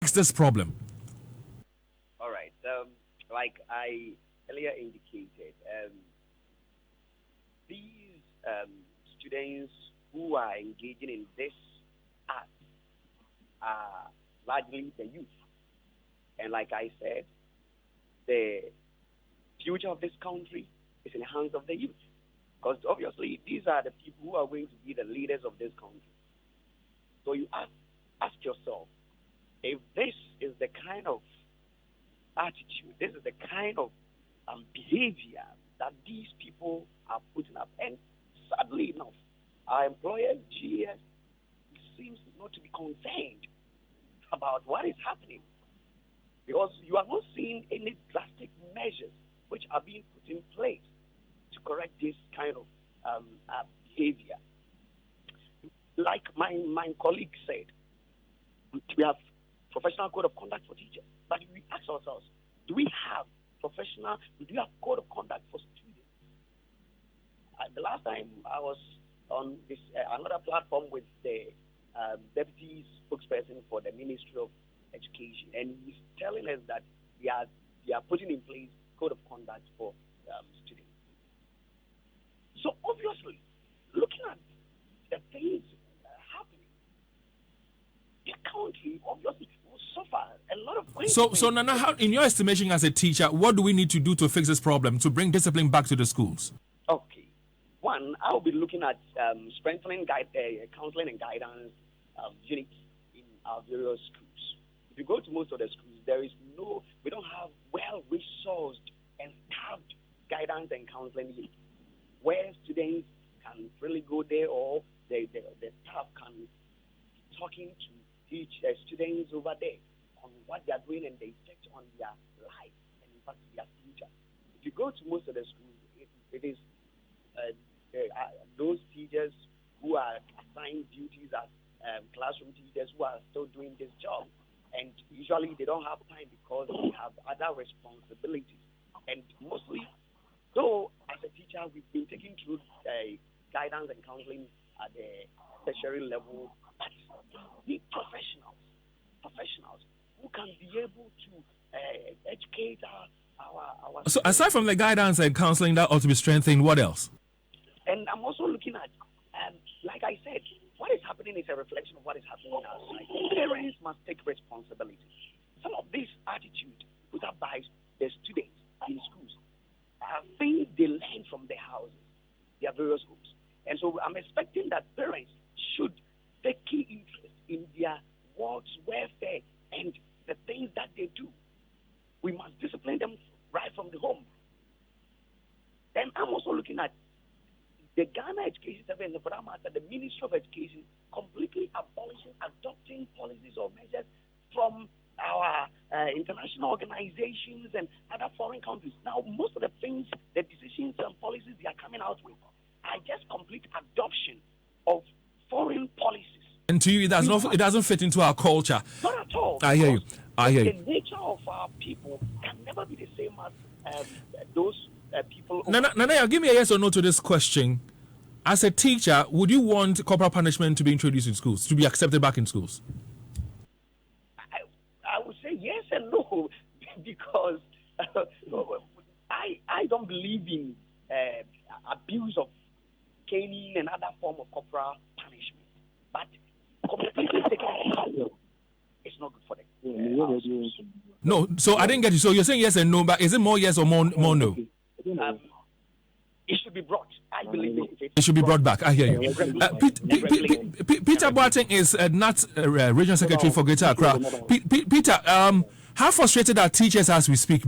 fix this problem? All right. Like I earlier indicated, these students who are engaging in this art are largely the youth. And like I said, the future of this country is in the hands of the youth. Because obviously, these are the people who are going to be the leaders of this country. So you ask yourself, if this is the kind of attitude, this is the kind of behavior that these people are putting up, and sadly enough, our employer, GES, seems not to be concerned about what is happening, because you are not seeing any drastic measures which are being put in place to correct this kind of behavior. Like my colleague said, we have professional code of conduct for teachers, but we ask ourselves, do we have code of conduct for students? The last time I was on this another platform with the deputy spokesperson for the Ministry of Education, and he's telling us that they are putting in place code of conduct for students. So obviously, looking at the things happening, the country obviously will suffer a lot of consequences. So Nana, how, in your estimation as a teacher, what do we need to do to fix this problem, to bring discipline back to the schools? Okay. One, I'll be looking at strengthening counseling and guidance units in our various schools. If you go to most of the schools, we don't have well-resourced and staffed guidance and counseling units where students can really go there, or the staff can be talking to teach students over there on what they are doing and the effect on their life and in fact their future. If you go to most of the schools, it is those teachers who are assigned duties as classroom teachers who are still doing this job, and usually they don't have time because they have other responsibilities. And mostly, though as a teacher we've been taking through guidance and counseling at the tertiary level, but we need professionals who can be able to educate our So aside from the guidance and counseling that ought to be strengthened, what else? And I'm also looking at, like I said, what is happening is a reflection of what is happening outside. Parents must take responsibility. Some of this attitude put up by the students in schools are things they learn from their houses, their various homes. And so I'm expecting that parents should take key interest in their world's welfare and the things that they do. We must discipline them right from the home. And I'm also looking at the Ghana Education Service, and for that matter, the Ministry of Education, completely adopting policies or measures from our international organizations and other foreign countries. Now, most of the things, the decisions and policies they are coming out with are just complete adoption of foreign policies. And to you, it doesn't fit into our culture. Not at all. I hear you. The nature of our people can never be the same as those people. Nana, give me a yes or no to this question. As a teacher, would you want corporal punishment to be introduced in schools, to be accepted back in schools? I would say yes and no, because I don't believe in abuse of caning and other form of corporal punishment. But completely taking it, it's not good for them. No, so I didn't get you. So you're saying yes and no, but is it more yes or more no? It should be brought. I believe it should be brought back. I hear you. Peter Boateng is NAT Regional Secretary for Greater Accra. Peter, how frustrated are teachers as we speak?